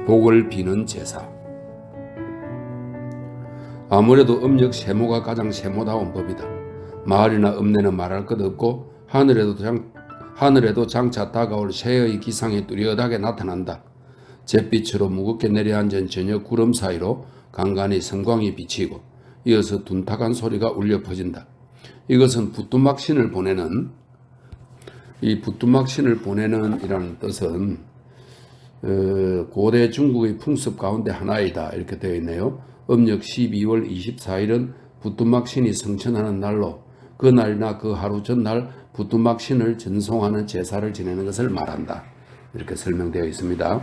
복을 비는 제사. 아무래도 음력 세모가 가장 세모다운 법이다. 마을이나 읍내는 말할 것 없고 하늘에도 장차 다가올 새의 기상이 뚜렷하게 나타난다. 잿빛으로 무겁게 내려앉은 저녁 구름 사이로 간간히 성광이 비치고 이어서 둔탁한 소리가 울려 퍼진다. 이것은 부뚜막신을 보내는 이라는 뜻은 고대 중국의 풍습 가운데 하나이다 이렇게 되어 있네요. 음력 12월 24일은 부뚜막신이 성천하는 날로 그날이나 그 하루 전날 부뚜막신을 전송하는 제사를 지내는 것을 말한다. 이렇게 설명되어 있습니다.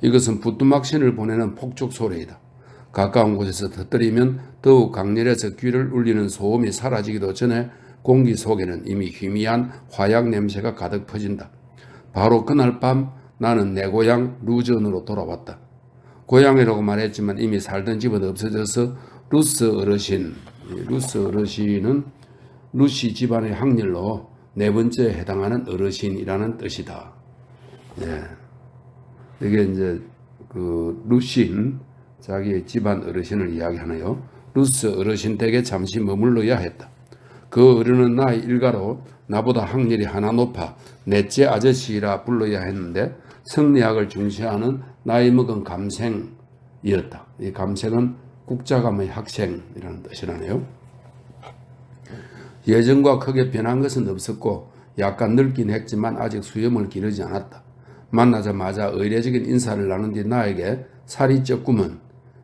이것은 부뚜막신을 보내는 폭죽 소리이다. 가까운 곳에서 터뜨리면 더욱 강렬해서 귀를 울리는 소음이 사라지기도 전에 공기 속에는 이미 희미한 화약 냄새가 가득 퍼진다. 바로 그날 밤 나는 내 고향 루전으로 돌아왔다. 고향이라고 말했지만 이미 살던 집은 없어져서 루스 어르신은 루시 집안의 학렬로 네 번째에 해당하는 어르신이라는 뜻이다. 네. 이게 이제 그 루신 자기의 집안 어르신을 이야기하네요. 루스 어르신 댁에 잠시 머물러야 했다. 그 어른은 나이 일가로 나보다 학렬이 하나 높아 넷째 아저씨라 불러야 했는데 성리학을 중시하는 나이 먹은 감생이었다. 이 감생은 국자감의 학생이라는 뜻이라네요. 예전과 크게 변한 것은 없었고 약간 늙긴 했지만 아직 수염을 기르지 않았다. 만나자마자 의례적인 인사를 나눈 뒤 나에게 살이 쪘구먼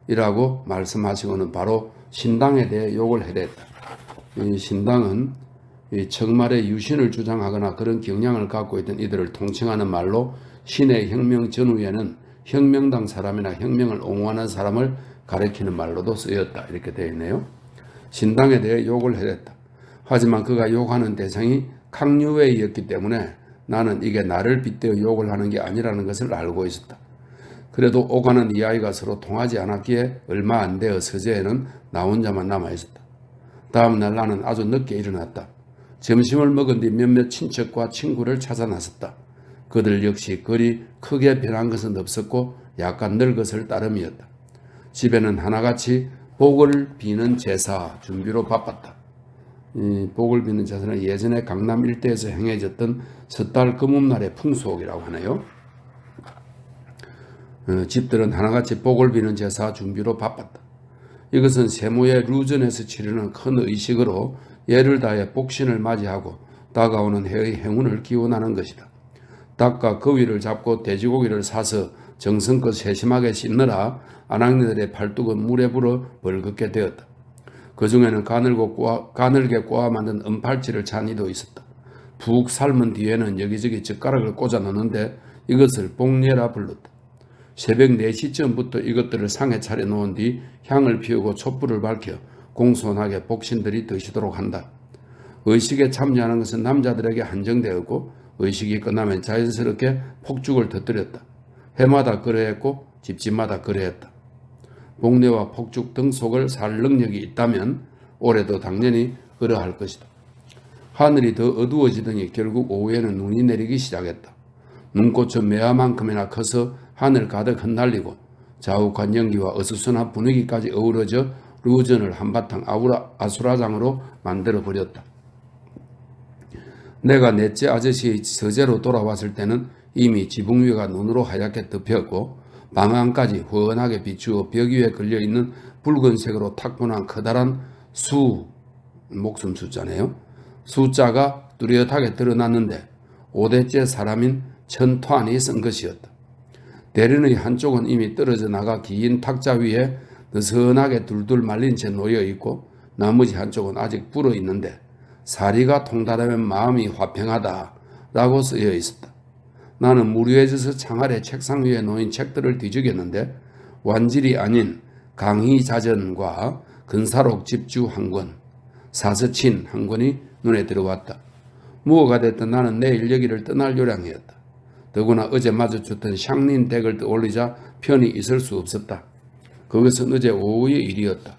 이라고 말씀하시고는 바로 신당에 대해 욕을 해댔다. 이 신당은 이 정말의 유신을 주장하거나 그런 경향을 갖고 있던 이들을 통칭하는 말로 신의 혁명 전후에는 혁명당 사람이나 혁명을 옹호하는 사람을 가리키는 말로도 쓰였다. 이렇게 되어 있네요. 신당에 대해 욕을 해댔다. 하지만 그가 욕하는 대상이 강유웨이였기 때문에 나는 이게 나를 빗대어 욕을 하는 게 아니라는 것을 알고 있었다. 그래도 오가는 이야기가 서로 통하지 않았기에 얼마 안 되어 서재에는 나 혼자만 남아있었다. 다음 날 나는 아주 늦게 일어났다. 점심을 먹은 뒤 몇몇 친척과 친구를 찾아 나섰다. 그들 역시 그리 크게 변한 것은 없었고 약간 늙었을 따름이었다. 집에는 하나같이 복을 비는 제사 준비로 바빴다. 이 복을 비는 제사는 예전에 강남 일대에서 행해졌던 섣달 금음날의 풍속이라고 하네요. 집들은 하나같이 복을 비는 제사 준비로 바빴다. 이것은 세모의 루전에서 치르는 큰 의식으로 예를 다해 복신을 맞이하고 다가오는 해의 행운을 기원하는 것이다. 닭과 거위를 잡고 돼지고기를 사서 정성껏 세심하게 씻느라 아낙네들의 팔뚝은 물에 불어 벌겋게 되었다. 그 중에는 가늘게 꼬아 만든 은팔찌를 찬 이도 있었다. 푹 삶은 뒤에는 여기저기 젓가락을 꽂아 넣는데 이것을 복례라 불렀다. 새벽 4시쯤부터 이것들을 상에 차려 놓은 뒤 향을 피우고 촛불을 밝혀 공손하게 복신들이 드시도록 한다. 의식에 참여하는 것은 남자들에게 한정되었고 의식이 끝나면 자연스럽게 폭죽을 터뜨렸다. 해마다 그러했고 집집마다 그러했다. 복례와 폭죽 등 속을 살 능력이 있다면 올해도 당연히 그러할 것이다. 하늘이 더 어두워지더니 결국 오후에는 눈이 내리기 시작했다. 눈꽃은 매화만큼이나 커서 하늘 가득 흩날리고 자욱한 연기와 어수선한 분위기까지 어우러져 루전을 한바탕 아수라장으로 만들어버렸다. 내가 넷째 아저씨의 서재로 돌아왔을 때는 이미 지붕 위가 눈으로 하얗게 덮였고 방 안까지 훤하게 비추어 벽 위에 걸려있는 붉은색으로 타고난 커다란 목숨 숫자네요. 숫자가 뚜렷하게 드러났는데 5대째 사람인 천토안이 쓴 것이었다. 대련의 한쪽은 이미 떨어져 나가 긴 탁자 위에 느슨하게 둘둘 말린 채 놓여 있고 나머지 한쪽은 아직 불어 있는데 사리가 통달하면 마음이 화평하다라고 쓰여 있었다. 나는 무료해져서 창 아래 책상 위에 놓인 책들을 뒤적였는데 완질이 아닌 강희자전과 근사록 집주 한 권, 사서친 한 권이 눈에 들어왔다. 무엇가 됐든 나는 내일 여기를 떠날 요량이었다. 더구나 어제 마주쳤던 샹린 댁을 떠올리자 편히 있을 수 없었다. 그것은 어제 오후의 일이었다.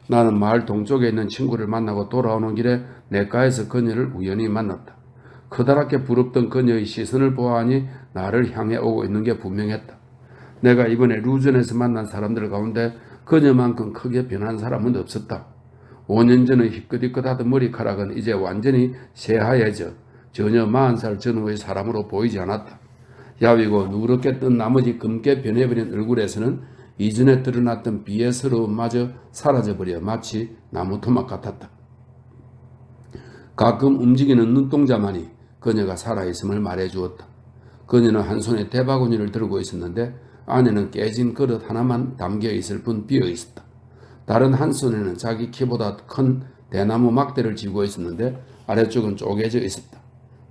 나는 마을 동쪽에 있는 친구를 만나고 돌아오는 길에 냇가에서 그녀를 우연히 만났다. 커다랗게 부럽던 그녀의 시선을 보아하니 나를 향해 오고 있는 게 분명했다. 내가 이번에 루전에서 만난 사람들 가운데 그녀만큼 크게 변한 사람은 없었다. 5년 전의 희끗희끗하던 머리카락은 이제 완전히 새하얘져 전혀 40살 전후의 사람으로 보이지 않았다. 야위고 누렇게 뜬 나머지 검게 변해버린 얼굴에서는 이전에 드러났던 비애스러움마저 사라져버려 마치 나무토막 같았다. 가끔 움직이는 눈동자만이 그녀가 살아있음을 말해주었다. 그녀는 한 손에 대바구니를 들고 있었는데 안에는 깨진 그릇 하나만 담겨있을 뿐 비어있었다. 다른 한 손에는 자기 키보다 큰 대나무 막대를 쥐고 있었는데 아래쪽은 쪼개져 있었다.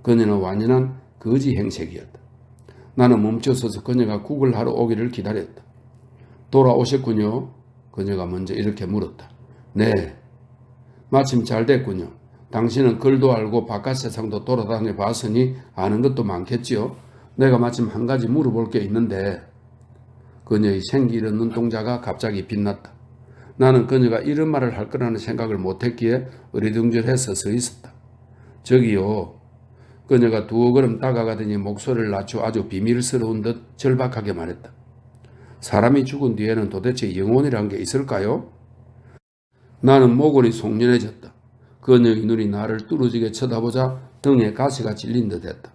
그녀는 완연한 거지 행색이었다. 나는 멈춰서서 그녀가 국을 하러 오기를 기다렸다. 돌아오셨군요. 그녀가 먼저 이렇게 물었다. 네. 마침 잘 됐군요. 당신은 글도 알고 바깥 세상도 돌아다녀 봤으니 아는 것도 많겠지요. 내가 마침 한 가지 물어볼 게 있는데. 그녀의 생기 있는 눈동자가 갑자기 빛났다. 나는 그녀가 이런 말을 할 거라는 생각을 못했기에 어리둥절해서 서 있었다. 저기요. 그녀가 두어 걸음 다가가더니 목소리를 낮춰 아주 비밀스러운 듯 절박하게 말했다. 사람이 죽은 뒤에는 도대체 영혼이란 게 있을까요? 나는 모골이 송연해졌다. 그녀의 눈이 나를 뚫어지게 쳐다보자 등에 가시가 찔린 듯 했다.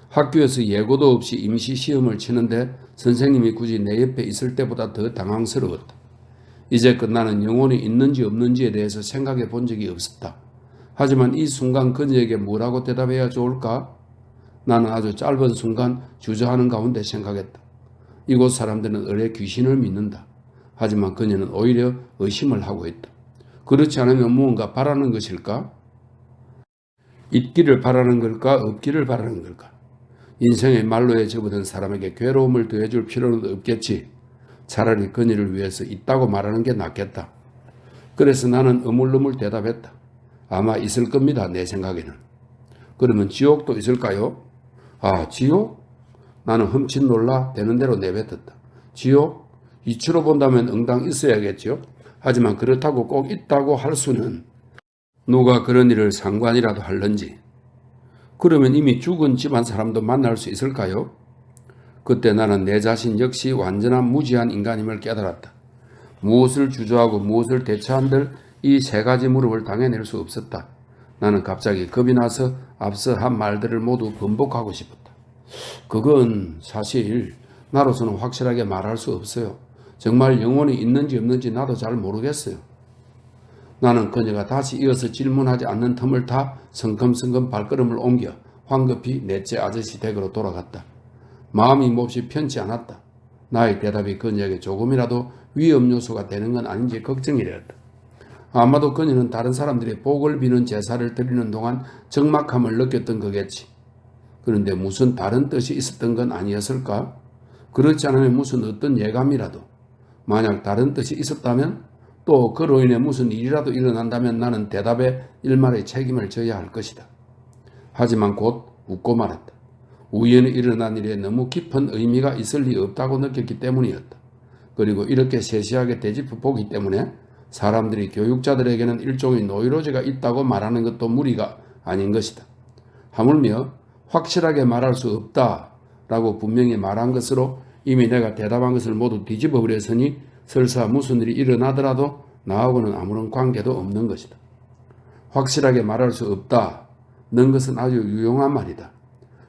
학교에서 예고도 없이 임시 시험을 치는데 선생님이 굳이 내 옆에 있을 때보다 더 당황스러웠다. 이제껏 나는 영혼이 있는지 없는지에 대해서 생각해 본 적이 없었다. 하지만 이 순간 그녀에게 뭐라고 대답해야 좋을까? 나는 아주 짧은 순간 주저하는 가운데 생각했다. 이곳 사람들은 을의 귀신을 믿는다. 하지만 그녀는 오히려 의심을 하고 있다. 그렇지 않으면 무언가 바라는 것일까? 있기를 바라는 걸까? 없기를 바라는 걸까? 인생의 말로에 접어든 사람에게 괴로움을 더해줄 필요는 없겠지. 차라리 그녀를 위해서 있다고 말하는 게 낫겠다. 그래서 나는 어물어물 대답했다. 아마 있을 겁니다. 내 생각에는. 그러면 지옥도 있을까요? 아, 지옥? 나는 흠칫 놀라 되는 대로 내뱉었다. 지옥? 이치로 본다면 응당 있어야겠죠. 하지만 그렇다고 꼭 있다고 할 수는 누가 그런 일을 상관이라도 할런지. 그러면 이미 죽은 집안 사람도 만날 수 있을까요? 그때 나는 내 자신 역시 완전한 무지한 인간임을 깨달았다. 무엇을 주저하고 무엇을 대처한들 이 세 가지 무릎을 당해낼 수 없었다. 나는 갑자기 겁이 나서 앞서 한 말들을 모두 번복하고 싶었다. 그건 사실 나로서는 확실하게 말할 수 없어요. 정말 영혼이 있는지 없는지 나도 잘 모르겠어요. 나는 그녀가 다시 이어서 질문하지 않는 틈을 타 성큼성큼 발걸음을 옮겨 황급히 넷째 아저씨 댁으로 돌아갔다. 마음이 몹시 편치 않았다. 나의 대답이 그녀에게 조금이라도 위험 요소가 되는 건 아닌지 걱정이 되었다. 아마도 그녀는 다른 사람들이 복을 비는 제사를 드리는 동안 적막함을 느꼈던 거겠지. 그런데 무슨 다른 뜻이 있었던 건 아니었을까? 그렇지 않으면 무슨 어떤 예감이라도. 만약 다른 뜻이 있었다면 또 그로 인해 무슨 일이라도 일어난다면 나는 대답에 일말의 책임을 져야 할 것이다. 하지만 곧 웃고 말했다. 우연히 일어난 일에 너무 깊은 의미가 있을 리 없다고 느꼈기 때문이었다. 그리고 이렇게 세세하게 되짚어 보기 때문에 사람들이 교육자들에게는 일종의 노이로제가 있다고 말하는 것도 무리가 아닌 것이다. 하물며 확실하게 말할 수 없다라고 분명히 말한 것으로 이미 내가 대답한 것을 모두 뒤집어 버렸으니 설사 무슨 일이 일어나더라도 나하고는 아무런 관계도 없는 것이다. 확실하게 말할 수 없다는 것은 아주 유용한 말이다.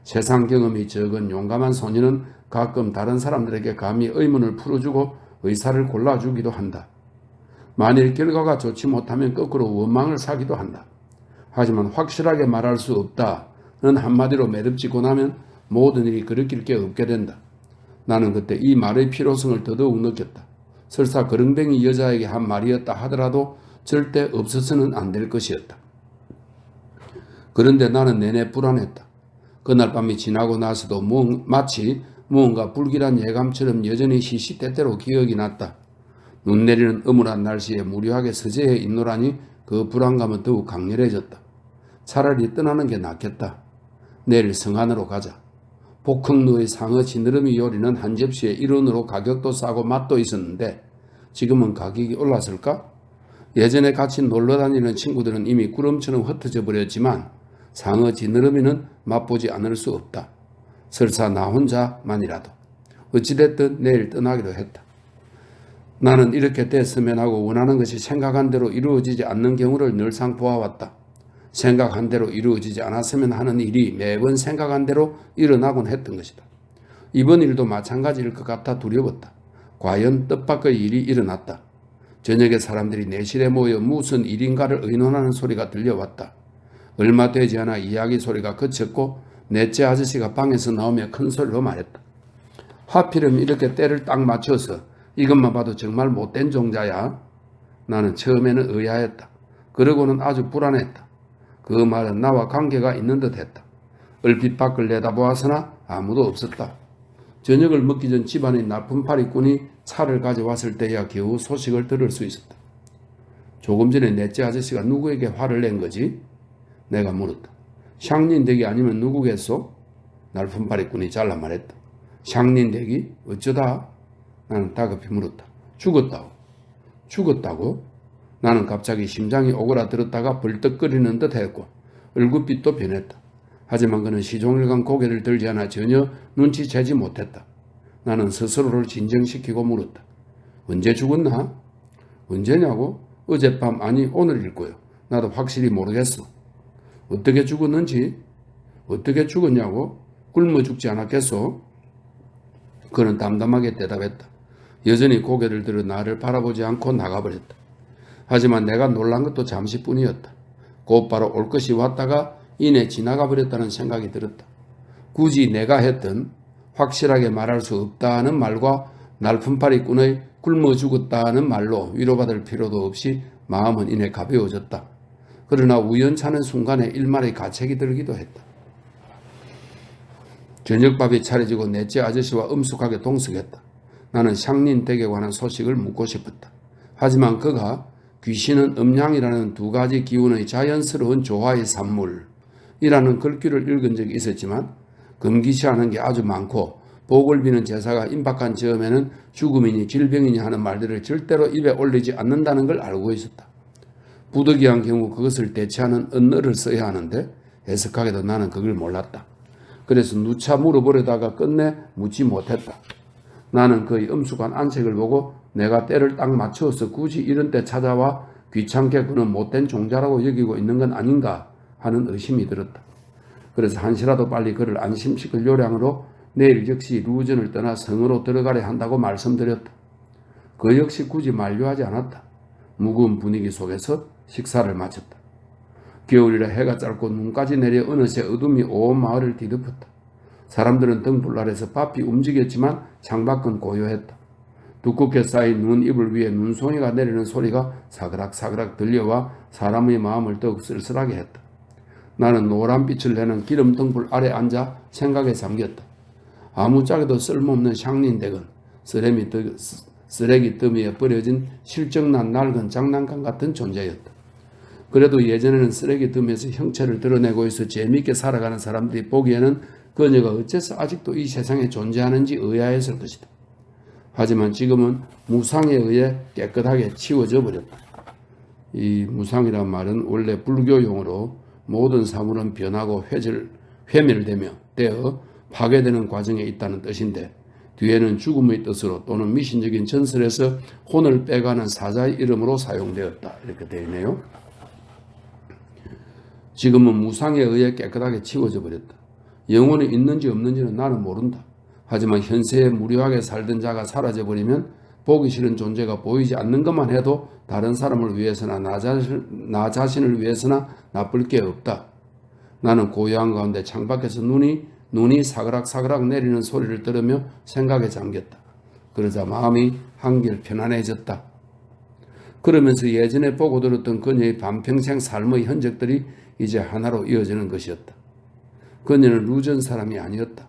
세상 경험이 적은 용감한 소년은 가끔 다른 사람들에게 감히 의문을 풀어주고 의사를 골라주기도 한다. 만일 결과가 좋지 못하면 거꾸로 원망을 사기도 한다. 하지만 확실하게 말할 수 없다는 한마디로 매듭짓고 나면 모든 일이 그렇길 게 없게 된다. 나는 그때 이 말의 필요성을 더더욱 느꼈다. 설사 거렁뱅이 여자에게 한 말이었다 하더라도 절대 없어서는 안 될 것이었다. 그런데 나는 내내 불안했다. 그날 밤이 지나고 나서도 마치 무언가 불길한 예감처럼 여전히 시시때때로 기억이 났다. 눈 내리는 어물한 날씨에 무료하게 서재에 있노라니 그 불안감은 더욱 강렬해졌다. 차라리 떠나는 게 낫겠다. 내일 성안으로 가자. 복흥루의 상어 지느러미 요리는 한 접시에 1원으로 가격도 싸고 맛도 있었는데 지금은 가격이 올랐을까? 예전에 같이 놀러 다니는 친구들은 이미 구름처럼 흩어져 버렸지만 상어 지느러미는 맛보지 않을 수 없다. 설사 나 혼자만이라도. 어찌됐든 내일 떠나기로 했다. 나는 이렇게 됐으면 하고 원하는 것이 생각한 대로 이루어지지 않는 경우를 늘상 보아왔다. 생각한 대로 이루어지지 않았으면 하는 일이 매번 생각한 대로 일어나곤 했던 것이다. 이번 일도 마찬가지일 것 같아 두려웠다. 과연 뜻밖의 일이 일어났다. 저녁에 사람들이 내실에 모여 무슨 일인가를 의논하는 소리가 들려왔다. 얼마 되지 않아 이야기 소리가 그쳤고 넷째 아저씨가 방에서 나오며 큰 소리로 말했다. 하필이면 이렇게 때를 딱 맞춰서 이것만 봐도 정말 못된 종자야. 나는 처음에는 의아했다. 그러고는 아주 불안했다. 그 말은 나와 관계가 있는 듯 했다. 얼핏 밖을 내다보았으나 아무도 없었다. 저녁을 먹기 전 집안의 나쁜 파리꾼이 차를 가져왔을 때야 겨우 소식을 들을 수 있었다. 조금 전에 넷째 아저씨가 누구에게 화를 낸 거지? 내가 물었다. 샹린댁이 아니면 누구겠소? 날픈 파리꾼이 잘라 말했다. 샹린댁이? 어쩌다? 나는 다급히 물었다. 죽었다고. 죽었다고? 나는 갑자기 심장이 오그라들었다가 벌떡거리는 듯 했고 얼굴빛도 변했다. 하지만 그는 시종일관 고개를 들지 않아 전혀 눈치채지 못했다. 나는 스스로를 진정시키고 물었다. 언제 죽었나? 언제냐고? 어젯밤 아니 오늘일 거요. 나도 확실히 모르겠어. 어떻게 죽었는지? 어떻게 죽었냐고? 굶어 죽지 않았겠소? 그는 담담하게 대답했다. 여전히 고개를 들어 나를 바라보지 않고 나가버렸다. 하지만 내가 놀란 것도 잠시뿐이었다. 곧바로 올 것이 왔다가 이내 지나가 버렸다는 생각이 들었다. 굳이 내가 했던 확실하게 말할 수 없다는 말과 날품파리꾼의 굶어 죽었다는 말로 위로받을 필요도 없이 마음은 이내 가벼워졌다. 그러나 우연찮은 순간에 일말의 가책이 들기도 했다. 저녁밥이 차려지고 넷째 아저씨와 엄숙하게 동석했다. 나는 샹린댁에 관한 소식을 묻고 싶었다. 하지만 그가 귀신은 음양이라는 두 가지 기운의 자연스러운 조화의 산물이라는 글귀를 읽은 적이 있었지만 금기시하는 게 아주 많고 복을 비는 제사가 임박한 즈음에는 죽음이니 질병이니 하는 말들을 절대로 입에 올리지 않는다는 걸 알고 있었다. 부득이한 경우 그것을 대체하는 언어를 써야 하는데 해석하게도 나는 그걸 몰랐다. 그래서 누차 물어보려다가 끝내 묻지 못했다. 나는 그의 엄숙한 안색을 보고 내가 때를 딱 맞추어서 굳이 이런 때 찾아와 귀찮게 그는 못된 종자라고 여기고 있는 건 아닌가 하는 의심이 들었다. 그래서 한시라도 빨리 그를 안심시킬 요량으로 내일 역시 루전을 떠나 성으로 들어가려 한다고 말씀드렸다. 그 역시 굳이 만류하지 않았다. 무거운 분위기 속에서 식사를 마쳤다. 겨울이라 해가 짧고 눈까지 내려 어느새 어둠이 온 마을을 뒤덮었다. 사람들은 등불 아래서 바삐 움직였지만 창밖은 고요했다. 두껍게 쌓인 눈 이불 위에 눈송이가 내리는 소리가 사그락사그락 들려와 사람의 마음을 더욱 쓸쓸하게 했다. 나는 노란빛을 내는 기름 등불 아래 앉아 생각에 잠겼다. 아무짝에도 쓸모없는 샹린댁은 쓰레기 더미에 버려진 실적난 낡은 장난감 같은 존재였다. 그래도 예전에는 쓰레기 더미에서 형체를 드러내고 있어 재미있게 살아가는 사람들이 보기에는 그녀가 어째서 아직도 이 세상에 존재하는지 의아했을 것이다. 하지만 지금은 무상에 의해 깨끗하게 치워져 버렸다. 이 무상이란 말은 원래 불교 용어로 모든 사물은 변하고 회멸되며 되어 파괴되는 과정에 있다는 뜻인데 뒤에는 죽음의 뜻으로 또는 미신적인 전설에서 혼을 빼가는 사자의 이름으로 사용되었다. 이렇게 되어 있네요. 지금은 무상에 의해 깨끗하게 치워져 버렸다. 영혼이 있는지 없는지는 나는 모른다. 하지만 현세에 무료하게 살던 자가 사라져버리면 보기 싫은 존재가 보이지 않는 것만 해도 다른 사람을 위해서나 나 자신을 위해서나 나쁠 게 없다. 나는 고요한 가운데 창밖에서 눈이 사그락사그락 내리는 소리를 들으며 생각에 잠겼다. 그러자 마음이 한결 편안해졌다. 그러면서 예전에 보고 들었던 그녀의 반평생 삶의 흔적들이 이제 하나로 이어지는 것이었다. 그녀는 루전 사람이 아니었다.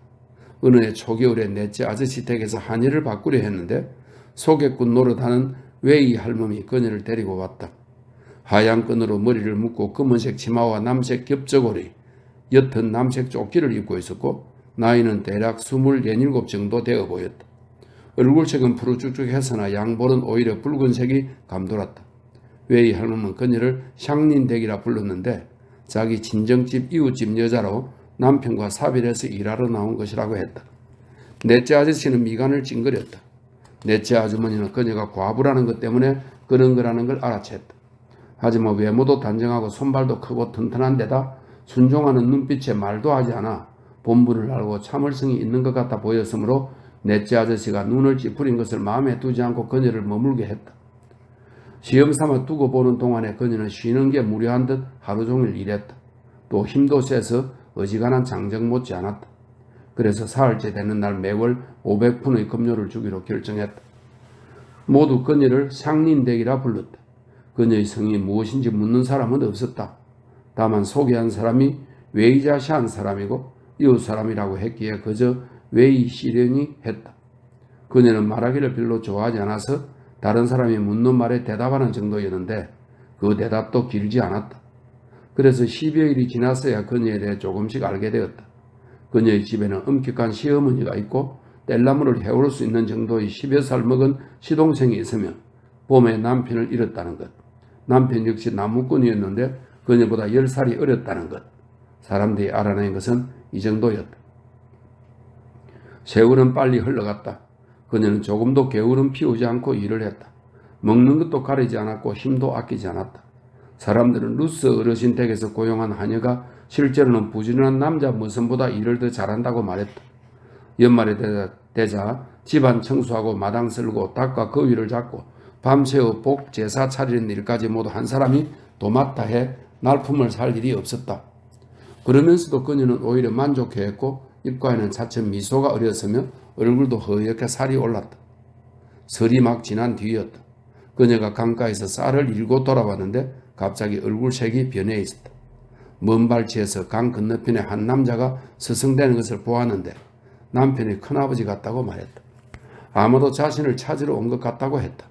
어느 해 초겨울에 넷째 아저씨 댁에서 한의를 바꾸려 했는데 소개꾼 노릇하는 웨이 할멈이 그녀를 데리고 왔다. 하얀 끈으로 머리를 묶고 검은색 치마와 남색 겹저고리, 옅은 남색 조끼를 입고 있었고 나이는 대략 26, 7 정도 되어 보였다. 얼굴색은 푸르쭉쭉해서나 양볼은 오히려 붉은색이 감돌았다. 웨이 할멈은 그녀를 샹린댁이라 불렀는데 자기 친정집 이웃집 여자로 남편과 사별해서 일하러 나온 것이라고 했다. 넷째 아저씨는 미간을 찡그렸다. 넷째 아주머니는 그녀가 과부라는 것 때문에 그런 거라는 걸 알아챘다. 하지만 외모도 단정하고 손발도 크고 튼튼한 데다 순종하는 눈빛에 말도 하지 않아 본분을 알고 참을성이 있는 것 같아 보였으므로 넷째 아저씨가 눈을 찌푸린 것을 마음에 두지 않고 그녀를 머물게 했다. 시험 삼아 두고 보는 동안에 그녀는 쉬는 게 무료한 듯 하루 종일 일했다. 또 힘도 세서 어지간한 장정 못지 않았다. 그래서 사흘째 되는 날 매월 500푼의 급료를 주기로 결정했다. 모두 그녀를 상린댁이라 불렀다. 그녀의 성이 무엇인지 묻는 사람은 없었다. 다만 소개한 사람이 웨이자시한 사람이고 이웃 사람이라고 했기에 그저 웨이시련이 했다. 그녀는 말하기를 별로 좋아하지 않아서 다른 사람이 묻는 말에 대답하는 정도였는데 그 대답도 길지 않았다. 그래서 10여일이 지났어야 그녀에 대해 조금씩 알게 되었다. 그녀의 집에는 엄격한 시어머니가 있고 뗄나무를 해올 수 있는 정도의 10여 살 먹은 시동생이 있으며 봄에 남편을 잃었다는 것. 남편 역시 나무꾼이었는데 그녀보다 10살이 어렸다는 것. 사람들이 알아낸 것은 이 정도였다. 세월은 빨리 흘러갔다. 그녀는 조금도 게으름 피우지 않고 일을 했다. 먹는 것도 가리지 않았고 힘도 아끼지 않았다. 사람들은 루스 어르신 댁에서 고용한 하녀가 실제로는 부지런한 남자 머슴보다 일을 더 잘한다고 말했다. 연말이 되자 집안 청소하고 마당 쓸고 닭과 거위를 잡고 밤새워 복 제사 차리는 일까지 모두 한 사람이 도맡아 해 날품을 살 일이 없었다. 그러면서도 그녀는 오히려 만족해했고 입가에는 차츰 미소가 어렸으며 얼굴도 허옇게 살이 올랐다. 설이 막 지난 뒤였다. 그녀가 강가에서 쌀을 일고 돌아왔는데 갑자기 얼굴색이 변해 있었다. 먼 발치에서 강 건너편에 한 남자가 서성대는 것을 보았는데 남편이 큰아버지 같다고 말했다. 아마도 자신을 찾으러 온 것 같다고 했다.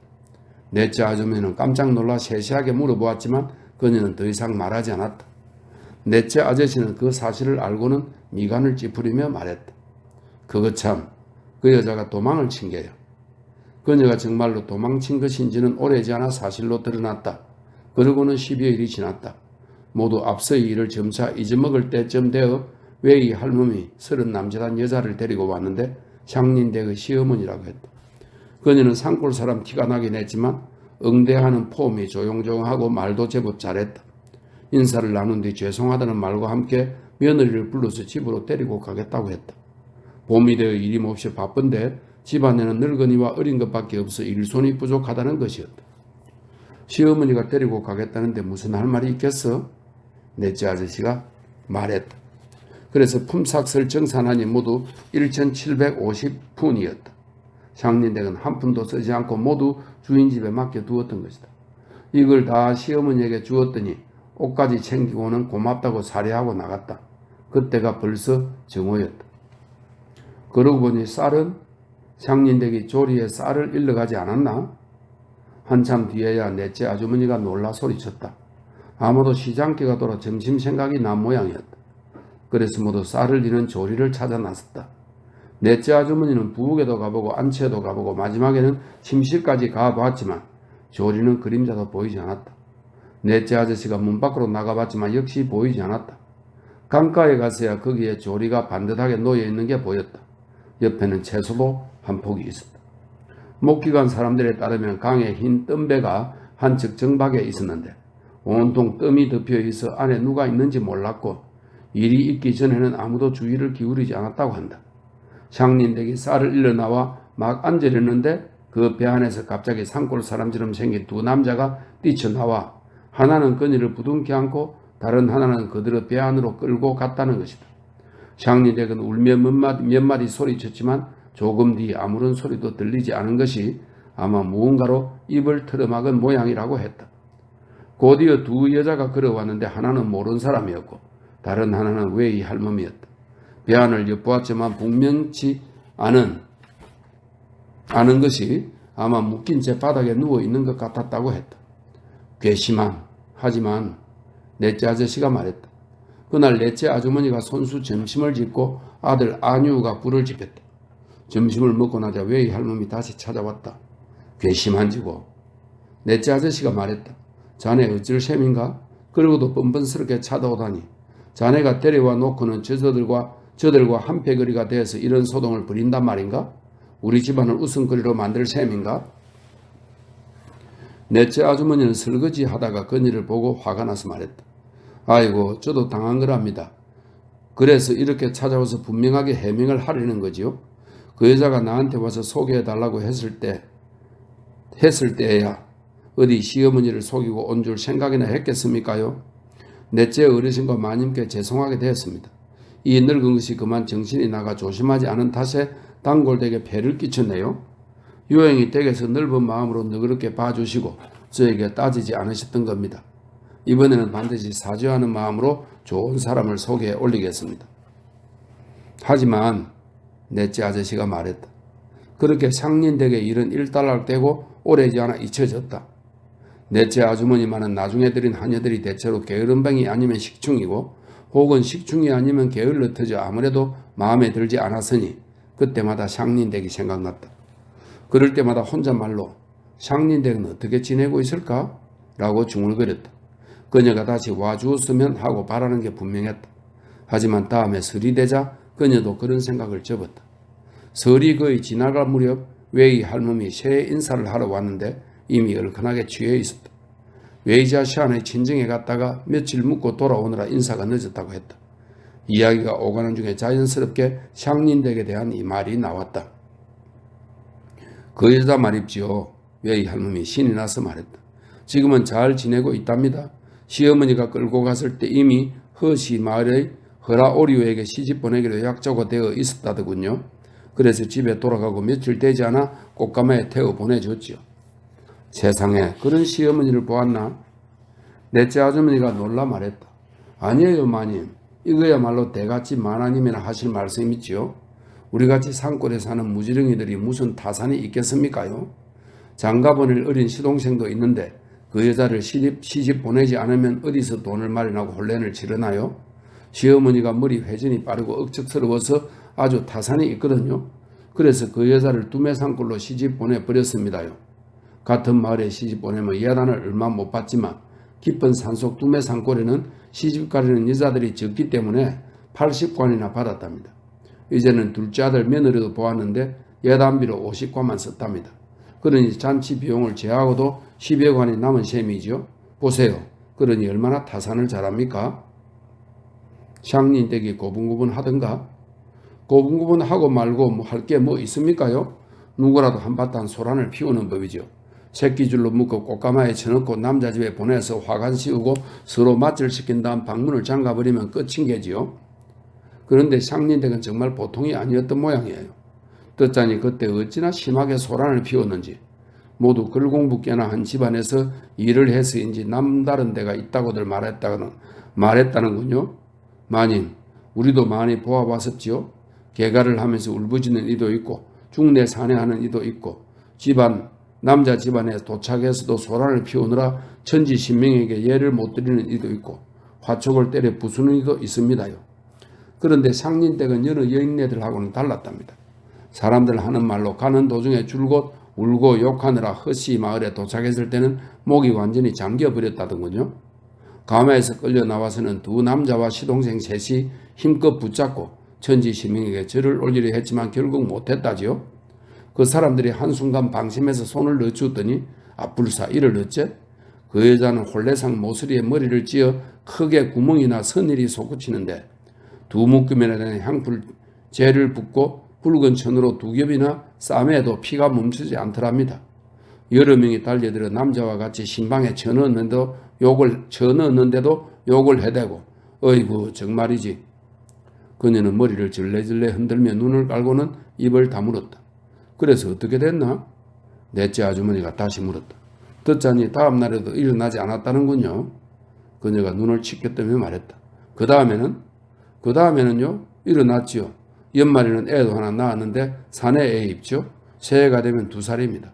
넷째 아주머니는 깜짝 놀라 세세하게 물어보았지만 그녀는 더 이상 말하지 않았다. 넷째 아저씨는 그 사실을 알고는 미간을 찌푸리며 말했다. 그거 참, 그 여자가 도망을 친 게요. 그녀가 정말로 도망친 것인지는 오래지 않아 사실로 드러났다. 그러고는 10여일이 지났다. 모두 앞서의 일을 점차 잊어먹을 때쯤 되어 웨이 할멈이 30 남짓한 여자를 데리고 왔는데 샹린댁의 시어머니라고 했다. 그녀는 산골 사람 티가 나긴 했지만 응대하는 폼이 조용조용하고 말도 제법 잘했다. 인사를 나눈 뒤 죄송하다는 말과 함께 며느리를 불러서 집으로 데리고 가겠다고 했다. 봄이 되어 일이 몹시 바쁜데 집안에는 늙은이와 어린 것밖에 없어 일손이 부족하다는 것이었다. 시어머니가 데리고 가겠다는데 무슨 할 말이 있겠어? 넷째 아저씨가 말했다. 그래서 품삯을 정산하니 모두 1750푼이었다. 샹린댁은 한 푼도 쓰지 않고 모두 주인 집에 맡겨두었던 것이다. 이걸 다 시어머니에게 주었더니 옷까지 챙기고는 고맙다고 사례하고 나갔다. 그때가 벌써 정오였다. 그러고 보니 쌀은 샹린댁이 조리에 쌀을 일러가지 않았나? 한참 뒤에야 넷째 아주머니가 놀라 소리쳤다. 아마도 시장기가 돌아 점심 생각이 난 모양이었다. 그래서 모두 쌀을 이는 조리를 찾아 나섰다. 넷째 아주머니는 부엌에도 가보고 안채에도 가보고 마지막에는 침실까지 가보았지만 조리는 그림자도 보이지 않았다. 넷째 아저씨가 문 밖으로 나가봤지만 역시 보이지 않았다. 강가에 가서야 거기에 조리가 반듯하게 놓여있는 게 보였다. 옆에는 채소도 한 폭이 있었다. 목기관 사람들에 따르면 강에 흰 뜸배가 한측 정박에 있었는데 온통 뜸이 덮여 있어 안에 누가 있는지 몰랐고 일이 있기 전에는 아무도 주의를 기울이지 않았다고 한다. 샹린댁이 쌀을 일러 나와 막 앉으려는데 그 배 안에서 갑자기 산골 사람처럼 생긴 두 남자가 뛰쳐나와 하나는 그녀를 부둥켜 안고 다른 하나는 그들의 배 안으로 끌고 갔다는 것이다. 샹린댁은 울며 몇 마디 소리쳤지만 조금 뒤 아무런 소리도 들리지 않은 것이 아마 무언가로 입을 틀어막은 모양이라고 했다. 곧이어 두 여자가 걸어왔는데 하나는 모르는 사람이었고 다른 하나는 웨이 할멈이었다. 배 안을 엿보았지만 분명치 않은 것이 아마 묶인 채 바닥에 누워있는 것 같았다고 했다. 하지만 넷째 아저씨가 말했다. 그날 넷째 아주머니가 손수 점심을 짓고 아들 아뉴가 불을 지폈다. 점심을 먹고 나자 웨이 할멈이 다시 찾아왔다. 괘씸한지고. 넷째 아저씨가 말했다. 자네 어쩔 셈인가? 그러고도 뻔뻔스럽게 찾아오다니. 자네가 데려와 놓고는 저들과 저들과 한패거리가 되어서 이런 소동을 벌인단 말인가? 우리 집안을 웃음거리로 만들 셈인가? 넷째 아주머니는 설거지 하다가 그녀를 보고 화가 나서 말했다. 아이고, 저도 당한 거랍니다. 그래서 이렇게 찾아와서 분명하게 해명을 하려는 거지요. 그 여자가 나한테 와서 소개해달라고 했을 때에야 어디 시어머니를 속이고 온 줄 생각이나 했겠습니까요? 넷째 어르신과 마님께 죄송하게 되었습니다. 이 늙은 것이 그만 정신이 나가 조심하지 않은 탓에 단골되게 폐를 끼쳤네요. 유행이 댁에서 넓은 마음으로 너그럽게 봐주시고 저에게 따지지 않으셨던 겁니다. 이번에는 반드시 사죄하는 마음으로 좋은 사람을 소개해 올리겠습니다. 하지만 넷째 아저씨가 말했다. 그렇게 상린댁에 일은 일단락되고 오래지 않아 잊혀졌다. 넷째 아주머니만은 나중에 들인 하녀들이 대체로 게으름뱅이 아니면 식충이고 혹은 식충이 아니면 게을러 터져 아무래도 마음에 들지 않았으니 그때마다 상린댁이 생각났다. 그럴 때마다 혼잣말로 상린댁은 어떻게 지내고 있을까? 라고 중얼거렸다. 그녀가 다시 와주었으면 하고 바라는 게 분명했다. 하지만 다음에 설이 되자 그녀도 그런 생각을 접었다. 설이 거의 지나갈 무렵 웨이 할멈이 새해 인사를 하러 왔는데 이미 얼큰하게 취해 있었다. 웨이자 시안의 친정에 갔다가 며칠 묵고 돌아오느라 인사가 늦었다고 했다. 이야기가 오가는 중에 자연스럽게 샹린댁에 대한 이 말이 나왔다. 그 여자 말입지요. 웨이 할멈이 신이 나서 말했다. 지금은 잘 지내고 있답니다. 시어머니가 끌고 갔을 때 이미 허시 마을의 허라오리오에게 시집 보내기로 약조가 되어 있었다더군요. 그래서 집에 돌아가고 며칠 되지 않아 꽃가마에 태워 보내줬지요. 세상에 그런 시어머니를 보았나? 넷째 아주머니가 놀라 말했다. 아니에요 마님. 이거야말로 대같이 마나님이나 하실 말씀이지요. 우리같이 산골에 사는 무지렁이들이 무슨 타산이 있겠습니까요? 장가 보낼 어린 시동생도 있는데 그 여자를 시집 보내지 않으면 어디서 돈을 마련하고 혼란을 치르나요? 시어머니가 머리 회전이 빠르고 억척스러워서 아주 타산이 있거든요. 그래서 그 여자를 두매산골로 시집 보내버렸습니다요. 같은 마을에 시집 보내면 예단을 얼마 못 받지만 깊은 산속 두매산골에는 시집 가려는 여자들이 적기 때문에 80관이나 받았답니다. 이제는 둘째 아들 며느리도 보았는데 예단비로 50관만 썼답니다. 그러니 잔치 비용을 제하고도 10여 관이 남은 셈이죠. 보세요. 그러니 얼마나 타산을 잘합니까? 샹린댁이 고분고분 하던가? 고분고분 하고 말고 할 게 뭐 있습니까요? 누구라도 한바탕 소란을 피우는 법이죠. 새끼줄로 묶어 꽃가마에 쳐넣고 남자 집에 보내서 화관 씌우고 서로 맞절 시킨 다음 방문을 잠가버리면 끝인 게지요. 그런데 샹린댁은 정말 보통이 아니었던 모양이에요. 듣자니 그때 어찌나 심하게 소란을 피웠는지 모두 글공부깨나 한 집안에서 일을 해서인지 남다른 데가 있다고들 말했다는군요. 마님, 우리도 많이 보아봤었지요. 개가를 하면서 울부짖는 이도 있고 중내 사내하는 이도 있고 남자 집안에 도착해서도 소란을 피우느라 천지신명에게 예를 못 드리는 이도 있고 화촉을 때려 부수는 이도 있습니다요. 그런데 상린댁은 여러 여인네들하고는 달랐답니다. 사람들 하는 말로 가는 도중에 줄곧 울고 욕하느라 허씨 마을에 도착했을 때는 목이 완전히 잠겨버렸다던군요. 가마에서 끌려 나와서는 두 남자와 시동생 셋이 힘껏 붙잡고 천지시민에게 절을 올리려 했지만 결국 못했다지요. 그 사람들이 한순간 방심해서 손을 넣어주었더니 불사 이를 어째? 그 여자는 홀레상 모서리에 머리를 찧어 크게 구멍이나 서늘이 솟구치는데 두 묶음이나 되는 향불 재를 붓고 붉은 천으로 두 겹이나 싸매도 피가 멈추지 않더랍니다. 여러 명이 달려들어 남자와 같이 신방에 쳐넣었는데도 욕을 해대고 어이구 정말이지. 그녀는 머리를 절레절레 흔들며 눈을 깔고는 입을 다물었다. 그래서 어떻게 됐나? 넷째 아주머니가 다시 물었다. 듣자니 다음 날에도 일어나지 않았다는군요. 그녀가 눈을 치켜뜨며 말했다. 그 다음에는요 일어났지요. 연말에는 애도 하나 낳았는데 사내 애 입죠. 새해가 되면 2살입니다.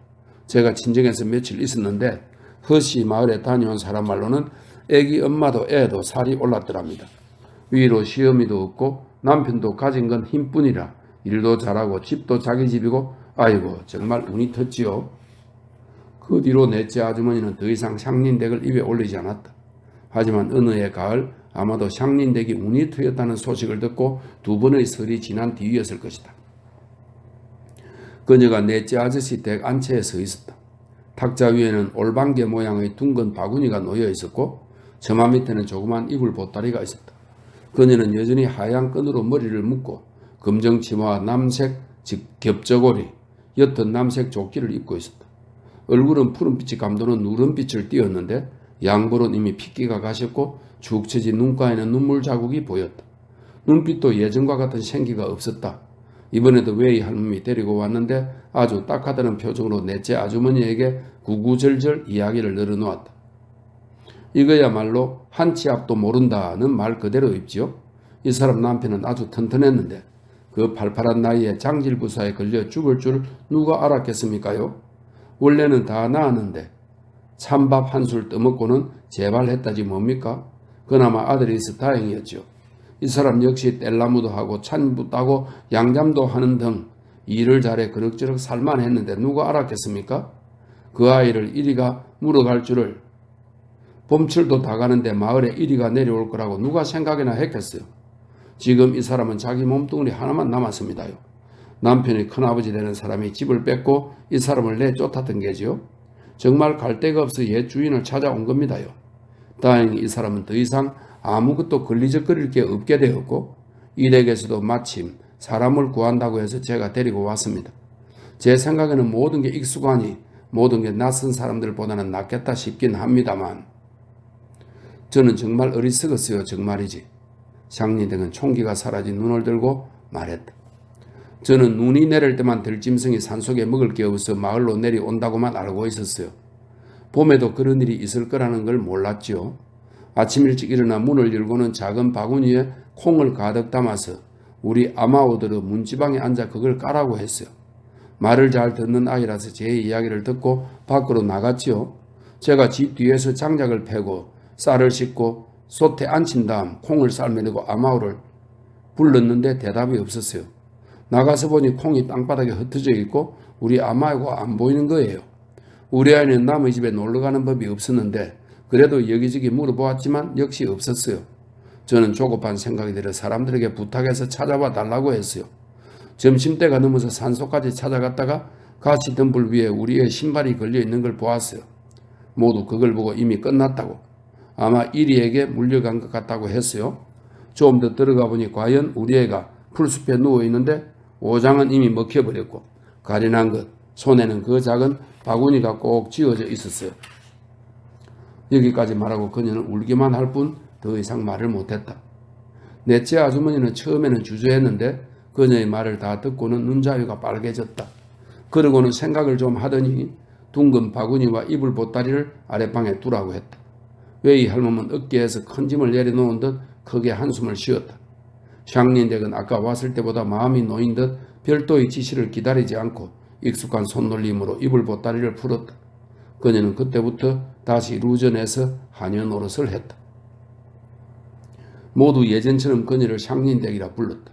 제가 친정에서 며칠 있었는데 허씨 마을에 다녀온 사람 말로는 애기 엄마도 애도 살이 올랐더랍니다. 위로 시어미도 없고 남편도 가진 건 힘뿐이라 일도 잘하고 집도 자기 집이고 아이고 정말 운이 텄지요. 그 뒤로 넷째 아주머니는 더 이상 샹린댁을 입에 올리지 않았다. 하지만 어느 해 가을 아마도 샹린댁이 운이 트였다는 소식을 듣고 두 번의 설이 지난 뒤였을 것이다. 그녀가 넷째 아저씨 댁 안채에 서 있었다. 탁자 위에는 올방개 모양의 둥근 바구니가 놓여 있었고 저마 밑에는 조그만 이불 보따리가 있었다. 그녀는 여전히 하얀 끈으로 머리를 묶고 검정 치마와 남색 겹저고리, 옅은 남색 조끼를 입고 있었다. 얼굴은 푸른빛이 감도는 누런빛을 띄었는데 양볼은 이미 핏기가 가셨고 축 처진 눈가에는 눈물 자국이 보였다. 눈빛도 예전과 같은 생기가 없었다. 이번에도 웨이 할멈이 데리고 왔는데 아주 딱하다는 표정으로 넷째 아주머니에게 구구절절 이야기를 늘어놓았다. 이거야말로 한 치 앞도 모른다는 말 그대로입지요. 이 사람 남편은 아주 튼튼했는데 그 팔팔한 나이에 장질부사에 걸려 죽을 줄 누가 알았겠습니까요? 원래는 다 나았는데 찬밥 한술 떠먹고는 재발했다지 뭡니까? 그나마 아들이 있어 다행이었죠. 이 사람 역시 뗄나무도 하고 찬부 따고 양잠도 하는 등 일을 잘해 그럭저럭 살만했는데 누가 알았겠습니까? 그 아이를 이리가 물어갈 줄을. 봄철도 다 가는데 마을에 이리가 내려올 거라고 누가 생각이나 했겠어요. 지금 이 사람은 자기 몸뚱아리 하나만 남았습니다요. 남편이 큰아버지 되는 사람이 집을 뺏고 이 사람을 내쫓았던 게지요. 정말 갈 데가 없어 옛 주인을 찾아온 겁니다요. 다행히 이 사람은 더 이상 아무것도 걸리적거릴 게 없게 되었고 이 댁에서도 마침 사람을 구한다고 해서 제가 데리고 왔습니다. 제 생각에는 모든 게 익숙하니 모든 게 낯선 사람들보다는 낫겠다 싶긴 합니다만 저는 정말 어리석었어요. 정말이지. 샹린댁은 총기가 사라진 눈을 들고 말했다. 저는 눈이 내릴 때만 들짐승이 산속에 먹을 게 없어 마을로 내려온다고만 알고 있었어요. 봄에도 그런 일이 있을 거라는 걸 몰랐지요. 아침 일찍 일어나 문을 열고는 작은 바구니에 콩을 가득 담아서 우리 아마오들의 문지방에 앉아 그걸 까라고 했어요. 말을 잘 듣는 아이라서 제 이야기를 듣고 밖으로 나갔지요. 제가 집 뒤에서 장작을 패고 쌀을 씻고 솥에 앉힌 다음 콩을 삶으려고 아마오를 불렀는데 대답이 없었어요. 나가서 보니 콩이 땅바닥에 흩어져 있고 우리 아마오가 안 보이는 거예요. 우리 아이는 남의 집에 놀러가는 법이 없었는데 그래도 여기저기 물어보았지만 역시 없었어요. 저는 조급한 생각이 들어 사람들에게 부탁해서 찾아봐 달라고 했어요. 점심때가 넘어서 산속까지 찾아갔다가 가시덤불 위에 우리의 신발이 걸려 있는 걸 보았어요. 모두 그걸 보고 이미 끝났다고, 아마 이리에게 물려간 것 같다고 했어요. 좀 더 들어가 보니 과연 우리 애가 풀숲에 누워있는데 오장은 이미 먹혀버렸고 가련한 것, 손에는 그 작은 바구니가 꼭 쥐어져 있었어요. 여기까지 말하고 그녀는 울기만 할 뿐 더 이상 말을 못했다. 넷째 아주머니는 처음에는 주저했는데 그녀의 말을 다 듣고는 눈자위가 빨개졌다. 그러고는 생각을 좀 하더니 둥근 바구니와 이불 보따리를 아랫방에 두라고 했다. 웨이 할멈은 어깨에서 큰 짐을 내려놓은 듯 크게 한숨을 쉬었다. 샹린댁은 아까 왔을 때보다 마음이 놓인 듯 별도의 지시를 기다리지 않고 익숙한 손놀림으로 이불 보따리를 풀었다. 그녀는 그때부터 다시 루전에서 하녀 노릇을 했다. 모두 예전처럼 그녀를 샹린댁이라 불렀다.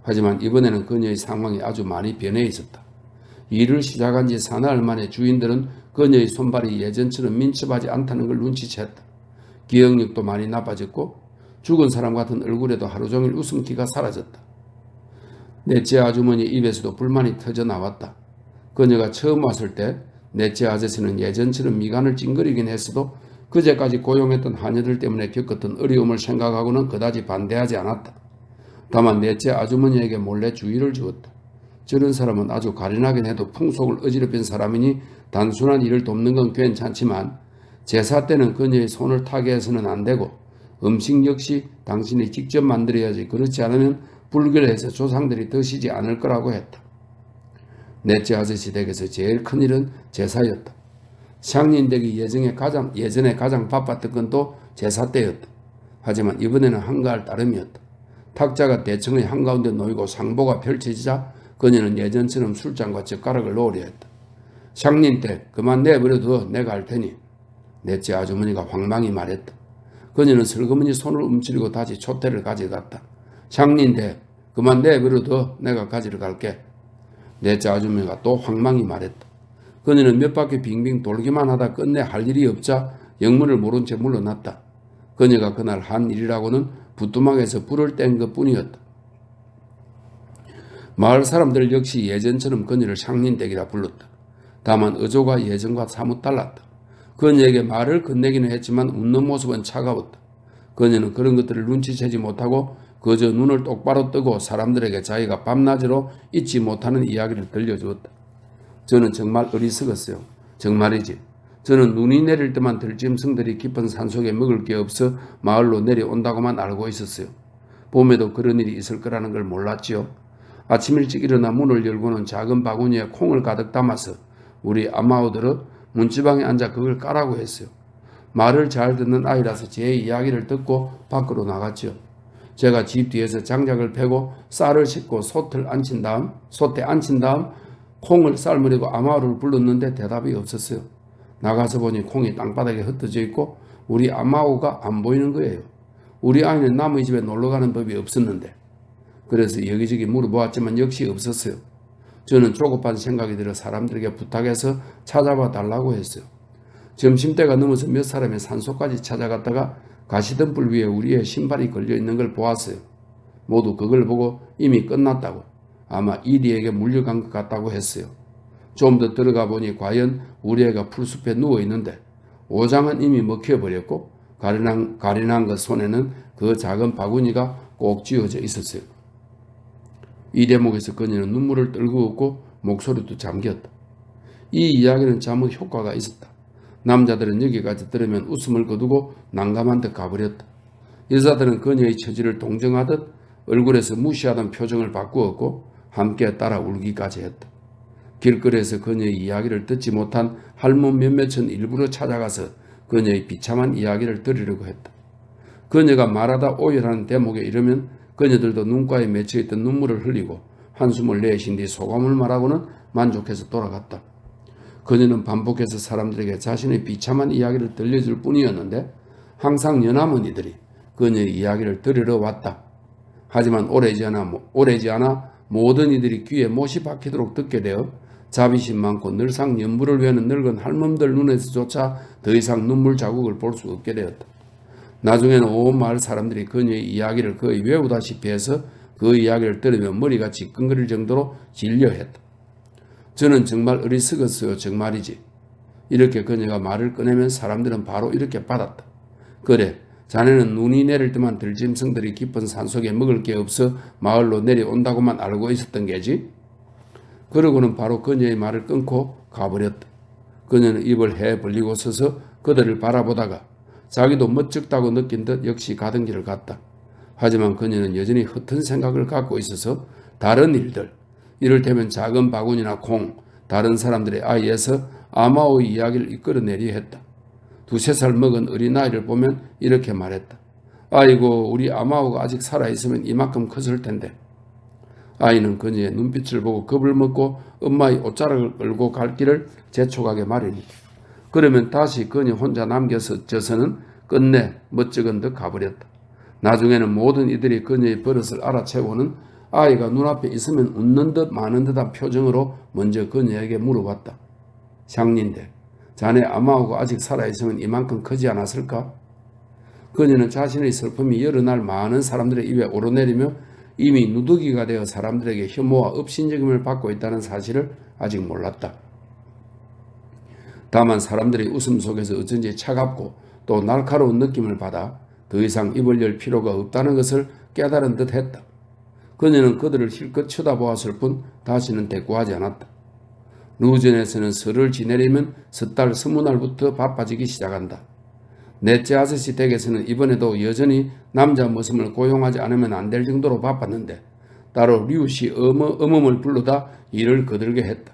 하지만 이번에는 그녀의 상황이 아주 많이 변해 있었다. 일을 시작한 지 사나흘 만에 주인들은 그녀의 손발이 예전처럼 민첩하지 않다는 걸 눈치챘다. 기억력도 많이 나빠졌고 죽은 사람 같은 얼굴에도 하루 종일 웃음기가 사라졌다. 넷째 아주머니 입에서도 불만이 터져 나왔다. 그녀가 처음 왔을 때 넷째 아저씨는 예전처럼 미간을 찡그리긴 했어도 그제까지 고용했던 하녀들 때문에 겪었던 어려움을 생각하고는 그다지 반대하지 않았다. 다만 넷째 아주머니에게 몰래 주의를 주었다. 저런 사람은 아주 가련하긴 해도 풍속을 어지럽힌 사람이니 단순한 일을 돕는 건 괜찮지만 제사 때는 그녀의 손을 타게 해서는 안 되고 음식 역시 당신이 직접 만들어야지 그렇지 않으면 불결해서 조상들이 드시지 않을 거라고 했다. 넷째 아저씨 댁에서 제일 큰 일은 제사였다. 샹린댁이 예전에 가장 바빴던 건 또 제사 때였다. 하지만 이번에는 한가할 따름이었다. 탁자가 대청의 한가운데 놓이고 상보가 펼쳐지자 그녀는 예전처럼 술잔과 젓가락을 놓으려 했다. 샹린댁 그만 내버려둬 내가 할 테니. 넷째 아주머니가 황망히 말했다. 그녀는 슬그머니 손을 움츠리고 다시 촛대를 가져갔다. 샹린댁 그만 내버려둬 내가 가지러 갈게. 넷째 아주머니가 또 황망히 말했다. 그녀는 몇 바퀴 빙빙 돌기만 하다 끝내 할 일이 없자 영문을 모른 채 물러났다. 그녀가 그날 한 일이라고는 부뚜막에서 불을 뗀 것뿐이었다. 마을 사람들 역시 예전처럼 그녀를 샹린댁이라 불렀다. 다만 어조가 예전과 사뭇 달랐다. 그녀에게 말을 건네기는 했지만 웃는 모습은 차가웠다. 그녀는 그런 것들을 눈치채지 못하고 그저 눈을 똑바로 뜨고 사람들에게 자기가 밤낮으로 잊지 못하는 이야기를 들려주었다. 저는 정말 어리석었어요. 정말이지. 저는 눈이 내릴 때만 들짐승들이 깊은 산속에 먹을 게 없어 마을로 내려온다고만 알고 있었어요. 봄에도 그런 일이 있을 거라는 걸 몰랐지요. 아침 일찍 일어나 문을 열고는 작은 바구니에 콩을 가득 담아서 우리 아마오들은 문지방에 앉아 그걸 까라고 했어요. 말을 잘 듣는 아이라서 제 이야기를 듣고 밖으로 나갔지요. 제가 집 뒤에서 장작을 패고 쌀을 싣고 솥에 앉힌 다음 콩을 삶으려고 아마오를 불렀는데 대답이 없었어요. 나가서 보니 콩이 땅바닥에 흩어져 있고 우리 아마오가 안 보이는 거예요. 우리 아이는 남의 집에 놀러가는 법이 없었는데 그래서 여기저기 물어보았지만 역시 없었어요. 저는 조급한 생각이 들어 사람들에게 부탁해서 찾아봐 달라고 했어요. 점심때가 넘어서 몇 사람이 산소까지 찾아갔다가 가시덤불 위에 우리의 신발이 걸려있는 걸 보았어요. 모두 그걸 보고 이미 끝났다고, 아마 이리에게 물려간 것 같다고 했어요. 좀 더 들어가 보니 과연 우리 애가 풀숲에 누워있는데 오장은 이미 먹혀버렸고 가련한 그 손에는 그 작은 바구니가 꼭 쥐어져 있었어요. 이 대목에서 그녀는 눈물을 떨고 웃고 목소리도 잠겼다. 이 이야기는 참으로 효과가 있었다. 남자들은 여기까지 들으면 웃음을 거두고 난감한 듯 가버렸다. 여자들은 그녀의 처지를 동정하듯 얼굴에서 무시하던 표정을 바꾸었고 함께 따라 울기까지 했다. 길거리에서 그녀의 이야기를 듣지 못한 할멈 몇몇은 일부러 찾아가서 그녀의 비참한 이야기를 들으려고 했다. 그녀가 말하다 오열하는 대목에 이르면 그녀들도 눈가에 맺혀있던 눈물을 흘리고 한숨을 내쉰 뒤 소감을 말하고는 만족해서 돌아갔다. 그녀는 반복해서 사람들에게 자신의 비참한 이야기를 들려줄 뿐이었는데 항상 연할머니들이 그녀의 이야기를 들으러 왔다. 하지만 오래지 않아 모든 이들이 귀에 못이 박히도록 듣게 되어 자비심 많고 늘상 연부를 외우는 늙은 할멈들 눈에서조차 더 이상 눈물 자국을 볼 수 없게 되었다. 나중에는 온 마을 사람들이 그녀의 이야기를 거의 외우다시피 해서 그 이야기를 들으면 머리가 지끈거릴 정도로 진려했다. 저는 정말 어리석었어요. 정말이지. 이렇게 그녀가 말을 꺼내면 사람들은 바로 이렇게 받았다. 그래, 자네는 눈이 내릴 때만 들짐승들이 깊은 산속에 먹을 게 없어 마을로 내려온다고만 알고 있었던 게지. 그러고는 바로 그녀의 말을 끊고 가버렸다. 그녀는 입을 해 벌리고 서서 그들을 바라보다가 자기도 멋쩍다고 느낀 듯 역시 가던 길을 갔다. 하지만 그녀는 여전히 흩은 생각을 갖고 있어서 다른 일들, 이를테면 작은 바구니나 콩, 다른 사람들의 아이에서 아마오의 이야기를 이끌어내려 했다. 2~3살 먹은 어린아이를 보면 이렇게 말했다. 아이고, 우리 아마오가 아직 살아있으면 이만큼 컸을 텐데. 아이는 그녀의 눈빛을 보고 겁을 먹고 엄마의 옷자락을 끌고 갈 길을 재촉하게 마련이다. 그러면 다시 그녀 혼자 남겨져서는 끝내 멋쩍은 듯 가버렸다. 나중에는 모든 이들이 그녀의 버릇을 알아채고는 아이가 눈앞에 있으면 웃는 듯 마는 듯한 표정으로 먼저 그녀에게 물어봤다. 샹린데, 자네 아마오가 아직 살아있으면 이만큼 크지 않았을까? 그녀는 자신의 슬픔이 여러 날 많은 사람들의 입에 오르내리며 이미 누더기가 되어 사람들에게 혐오와 업신여김을 받고 있다는 사실을 아직 몰랐다. 다만 사람들의 웃음 속에서 어쩐지 차갑고 또 날카로운 느낌을 받아 더 이상 입을 열 필요가 없다는 것을 깨달은 듯 했다. 그녀는 그들을 힐끗 쳐다보았을 뿐 다시는 대꾸하지 않았다. 루전에서는 설을 지내려면 섣달 20날부터 바빠지기 시작한다. 넷째 아저씨 댁에서는 이번에도 여전히 남자 머슴을 고용하지 않으면 안 될 정도로 바빴는데 따로 류씨 어멈을 불러다 일을 거들게 했다.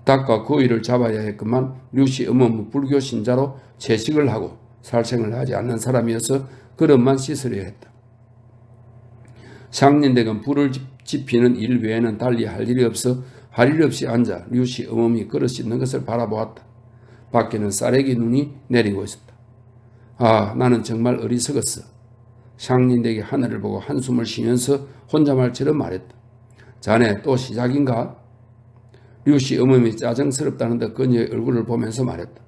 닭과 거위를 잡아야 했건만 류씨 어멈은 불교 신자로 채식을 하고 살생을 하지 않는 사람이어서 그릇만 씻으려 했다. 샹린댁은 불을 지피는 일 외에는 달리 할 일이 없어 할 일 없이 앉아 류씨 어멈이 그릇 씻는 것을 바라보았다. 밖에는 쌀에기 눈이 내리고 있었다. 아, 나는 정말 어리석었어. 샹린댁이 하늘을 보고 한숨을 쉬면서 혼자 말처럼 말했다. 자네 또 시작인가? 류씨 어멈이 짜증스럽다는 듯 그녀의 얼굴을 보면서 말했다.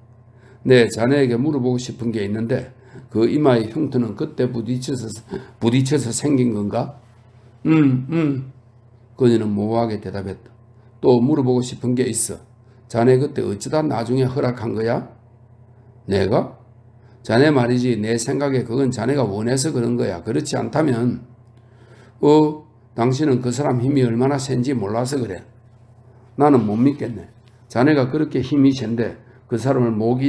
네, 자네에게 물어보고 싶은 게 있는데 그 이마의 흉터는 그때 부딪혀서 생긴 건가? 그녀는 모호하게 대답했다. 또 물어보고 싶은 게 있어. 자네 그때 어쩌다 나중에 허락한 거야? 내가? 자네 말이지. 내 생각에 그건 자네가 원해서 그런 거야. 그렇지 않다면 당신은 그 사람 힘이 얼마나 센지 몰라서 그래. 나는 못 믿겠네. 자네가 그렇게 힘이 센데 그 사람을 못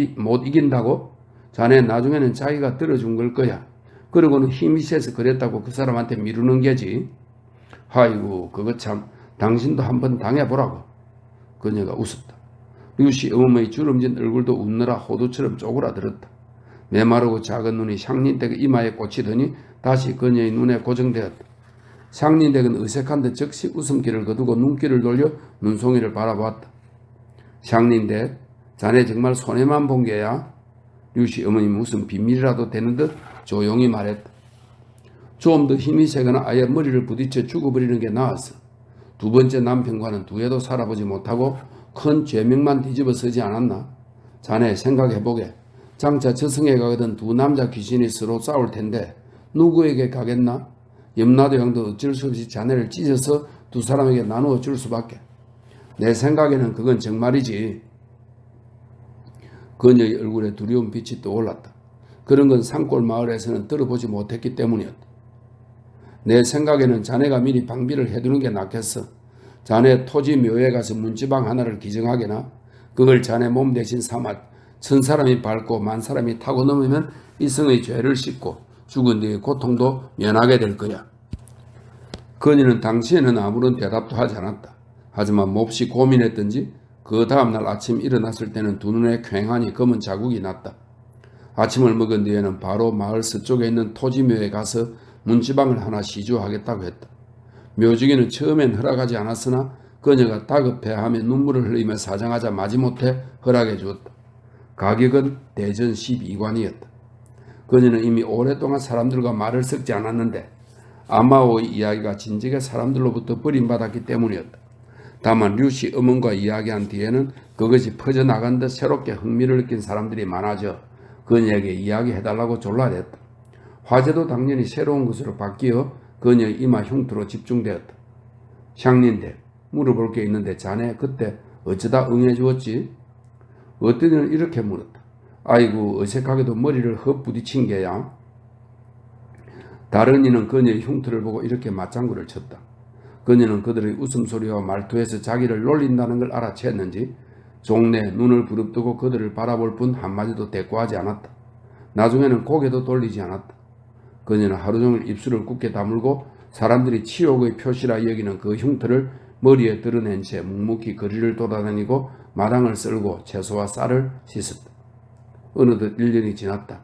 이긴다고? 자네 나중에는 자기가 들어준 걸 거야. 그러고는 힘이 세서 그랬다고 그 사람한테 미루는 게지. 아이고 그거 참 당신도 한번 당해보라고. 그녀가 웃었다. 류씨 어머니의 주름진 얼굴도 웃느라 호두처럼 쪼그라들었다. 메마르고 작은 눈이 샹린댁의 이마에 꽂히더니 다시 그녀의 눈에 고정되었다. 샹린댁은 어색한 듯 즉시 웃음기를 거두고 눈길을 돌려 눈송이를 바라보았다. 샹린댁, 자네 정말 손해만 본 게야? 류씨 어머니 무슨 비밀이라도 되는 듯 조용히 말했다. 좀 더 힘이 세거나 아예 머리를 부딪혀 죽어버리는 게 나았어. 두 번째 남편과는 두 해도 살아보지 못하고 큰 죄명만 뒤집어 쓰지 않았나? 자네 생각해보게. 장차 저승에 가거든 두 남자 귀신이 서로 싸울 텐데 누구에게 가겠나? 염라도 형도 어쩔 수 없이 자네를 찢어서 두 사람에게 나누어 줄 수밖에. 내 생각에는 그건 정말이지. 그녀의 얼굴에 두려운 빛이 떠올랐다. 그런 건 산골 마을에서는 들어보지 못했기 때문이었다. 내 생각에는 자네가 미리 방비를 해두는 게 낫겠어. 자네 토지 묘에 가서 문지방 하나를 기증하게나 그걸 자네 몸 대신 삼아 천 사람이 밟고 만 사람이 타고 넘으면 이성의 죄를 씻고 죽은 뒤의 고통도 면하게 될 거야. 그녀는 당시에는 아무런 대답도 하지 않았다. 하지만 몹시 고민했던지 그 다음날 아침 일어났을 때는 두 눈에 퀭하니 검은 자국이 났다. 아침을 먹은 뒤에는 바로 마을 서쪽에 있는 토지묘에 가서 문지방을 하나 시주하겠다고 했다. 묘주기는 처음엔 허락하지 않았으나 그녀가 다급해하며 눈물을 흘리며 사정하자 마지못해 허락해 주었다. 가격은 대전 12관이었다. 그녀는 이미 오랫동안 사람들과 말을 섞지 않았는데 아마오의 이야기가 진즉에 사람들로부터 버림받았기 때문이었다. 다만 류씨 어머니과 이야기한 뒤에는 그것이 퍼져나간 듯 새롭게 흥미를 느낀 사람들이 많아져 그녀에게 이야기해달라고 졸라댔다. 화제도 당연히 새로운 것으로 바뀌어 그녀의 이마 흉터로 집중되었다. 샹린데 물어볼 게 있는데 자네 그때 어쩌다 응해주었지? 어떤 이는 이렇게 물었다. 아이고 어색하게도 머리를 헛 부딪힌 게야. 다른 이는 그녀의 흉터를 보고 이렇게 맞장구를 쳤다. 그녀는 그들의 웃음소리와 말투에서 자기를 놀린다는 걸 알아챘는지 종래 눈을 부릅뜨고 그들을 바라볼 뿐 한마디도 대꾸하지 않았다. 나중에는 고개도 돌리지 않았다. 그녀는 하루 종일 입술을 굳게 다물고 사람들이 치욕의 표시라 여기는 그 흉터를 머리에 드러낸 채 묵묵히 거리를 돌아다니고 마당을 쓸고 채소와 쌀을 씻었다. 어느덧 1년이 지났다.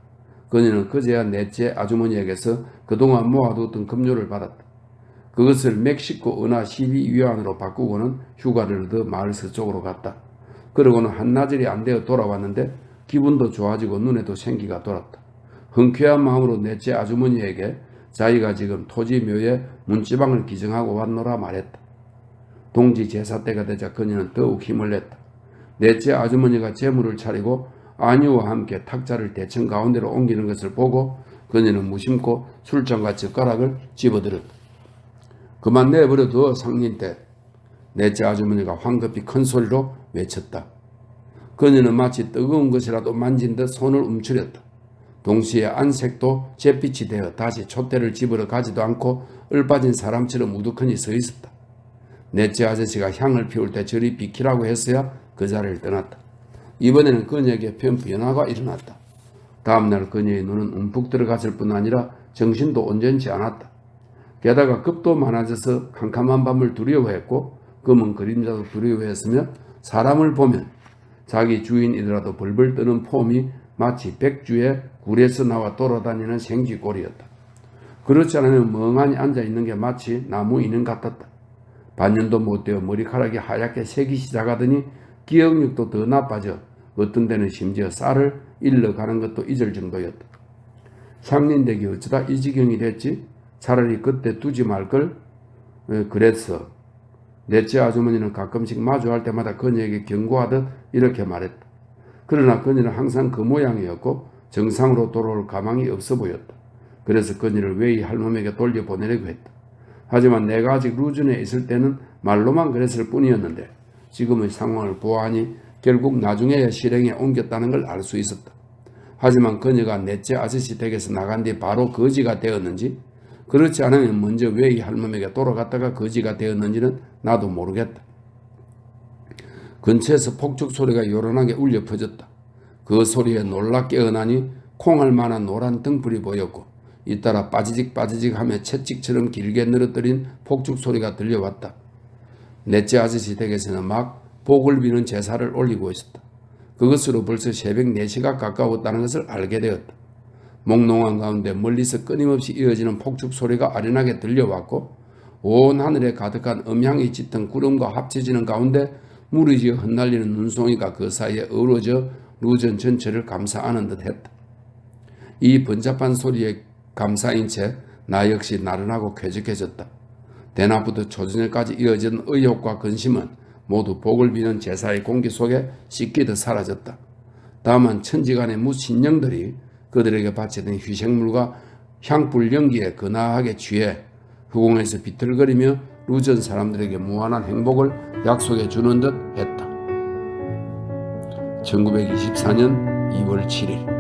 그녀는 그제야 넷째 아주머니에게서 그동안 모아두었던 급료를 받았다. 그것을 멕시코 은하 12위안으로 바꾸고는 휴가를 얻어 마을 서쪽으로 갔다. 그러고는 한나절이 안 되어 돌아왔는데 기분도 좋아지고 눈에도 생기가 돌았다. 흔쾌한 마음으로 넷째 아주머니에게 자기가 지금 토지 묘에 문지방을 기증하고 왔노라 말했다. 동지 제사 때가 되자 그녀는 더욱 힘을 냈다. 넷째 아주머니가 재물을 차리고 아니와 함께 탁자를 대청 가운데로 옮기는 것을 보고 그녀는 무심코 술잔과 젓가락을 집어들었다. 그만 내버려두어 상린댁. 넷째 아주머니가 황급히 큰 소리로 외쳤다. 그녀는 마치 뜨거운 것이라도 만진 듯 손을 움츠렸다. 동시에 안색도 잿빛이 되어 다시 촛대를 집으러 가지도 않고 얼빠진 사람처럼 우두커니 서 있었다. 넷째 아저씨가 향을 피울 때 저리 비키라고 했어야 그 자리를 떠났다. 이번에는 그녀에게 변화가 일어났다. 다음날 그녀의 눈은 움푹 들어갔을 뿐 아니라 정신도 온전치 않았다. 게다가 겁도 많아져서 캄캄한 밤을 두려워했고 검은 그림자도 두려워했으며 사람을 보면 자기 주인이더라도 벌벌 떠는 폼이 마치 백주에 굴에서 나와 돌아다니는 생쥐꼴이었다. 그렇지 않으면 멍하니 앉아있는 게 마치 나무 인형 같았다. 반년도 못 되어 머리카락이 하얗게 새기 시작하더니 기억력도 더 나빠져 어떤 데는 심지어 쌀을 일러가는 것도 잊을 정도였다. 샹린댁이 어쩌다 이 지경이 됐지? 차라리 그때 두지 말걸? 그랬어. 넷째 아주머니는 가끔씩 마주할 때마다 그녀에게 경고하듯 이렇게 말했다. 그러나 그녀는 항상 그 모양이었고 정상으로 돌아올 가망이 없어 보였다. 그래서 그녀를 웨이 할멈에게 돌려보내려고 했다. 하지만 내가 아직 루전에 있을 때는 말로만 그랬을 뿐이었는데 지금의 상황을 보아하니 결국 나중에야 실행에 옮겼다는 걸 알 수 있었다. 하지만 그녀가 넷째 아저씨 댁에서 나간 뒤 바로 거지가 되었는지 그렇지 않으면 먼저 웨이 할멈에게 돌아갔다가 거지가 되었는지는 나도 모르겠다. 근처에서 폭죽 소리가 요란하게 울려 퍼졌다. 그 소리에 놀라 깨어나니 콩알 만한 노란 등불이 보였고 잇따라 빠지직 하며 채찍처럼 길게 늘어뜨린 폭죽 소리가 들려왔다. 넷째 아저씨 댁에서는 막 복을 비는 제사를 올리고 있었다. 그것으로 벌써 새벽 4시가 가까웠다는 것을 알게 되었다. 몽롱한 가운데 멀리서 끊임없이 이어지는 폭죽 소리가 아련하게 들려왔고 온 하늘에 가득한 음향이 짙은 구름과 합쳐지는 가운데 무리지어 흩날리는 눈송이가 그 사이에 어우러져 루전 전체를 감싸안은 듯 했다. 이 번잡한 소리에 감사인 채 나 역시 나른하고 쾌적해졌다. 대낮부터 초저녁까지 이어진 의욕과 근심은 모두 복을 비는 제사의 공기 속에 씻기듯 사라졌다. 다만 천지간의 무신령들이 그들에게 바치던 희생물과 향불 연기에 근하하게 취해 후궁에서 비틀거리며 루전 사람들에게 무한한 행복을 약속해 주는 듯 했다. 1924년 2월 7일